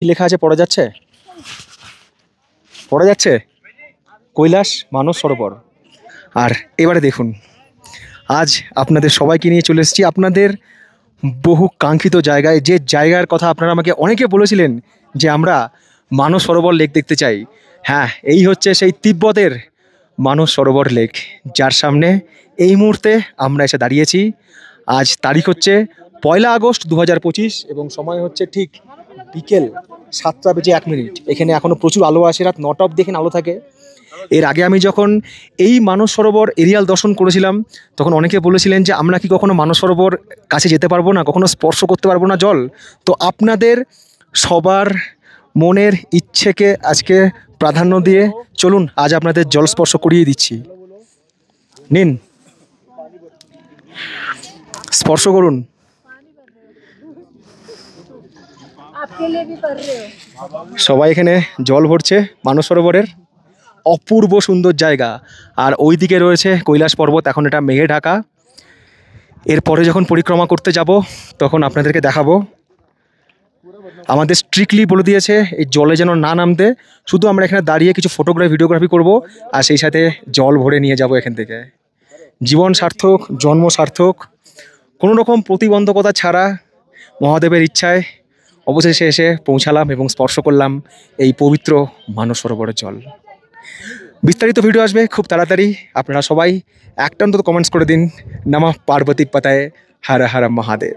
কি লেখা আছে পড়া যাচ্ছে? পড়া যাচ্ছে কৈলাস মানস সরোবর। আর এবারে দেখুন, আজ আপনাদের সবাইকে নিয়ে চলে এসেছি আপনাদের বহু কাঙ্ক্ষিত জায়গায়, যে জায়গার কথা আপনারা আমাকে অনেকে বলেছিলেন যে আমরা মানস সরোবর লেক দেখতে চাই। হ্যাঁ, এই হচ্ছে সেই তিব্বতের মানস সরোবর লেক, যার সামনে এই মুহূর্তে আমরা এসে দাঁড়িয়েছি। আজ তারিখ হচ্ছে 1 আগস্ট 2025 এবং সময় হচ্ছে ঠিক বিকেল 7:01। এখানে এখনও প্রচুর আলো আসে, রাত 9টা অবধি এখানে আলো থাকে। এর আগে আমি যখন এই মানস সরোবর এরিয়াল দর্শন করেছিলাম, তখন অনেকে বলেছিলেন যে আমরা কি কখনো মানস সরোবর কাছে যেতে পারবো না, কখনো স্পর্শ করতে পারবো না জল। তো আপনাদের সবার মনের ইচ্ছেকে আজকে প্রাধান্য দিয়ে চলুন আজ আপনাদের জল স্পর্শ করিয়ে দিচ্ছি। নিন, স্পর্শ করুন। সবাই এখানে জল ভরছে মানস সরোবরের। অপূর্ব সুন্দর জায়গা। আর ওই দিকে রয়েছে কৈলাস পর্বত, এখন এটা মেঘে ঢাকা। এরপরে যখন পরিক্রমা করতে যাব তখন আপনাদেরকে দেখাবো। আমাদের স্ট্রিক্টলি বলে দিয়েছে এই জলে যেন না নামতে, শুধু আমরা এখানে দাঁড়িয়ে কিছু ভিডিওগ্রাফি করব, আর সেই সাথে জল ভরে নিয়ে যাব এখান থেকে। জীবন সার্থক, জন্ম সার্থক, কোনো রকম প্রতিবন্ধকতা ছাড়া মহাদেবের ইচ্ছায় অবশেষে এসে পৌঁছালাম এবং স্পর্শ করলাম এই পবিত্র মানস সরোবরের জল। বিস্তারিত ভিডিও আসবে খুব তাড়াতাড়ি। আপনারা সবাই একটা অন্তত কমেন্টস করে দিন, নমঃ পার্বতী পতায়ে হর হর মহাদেব।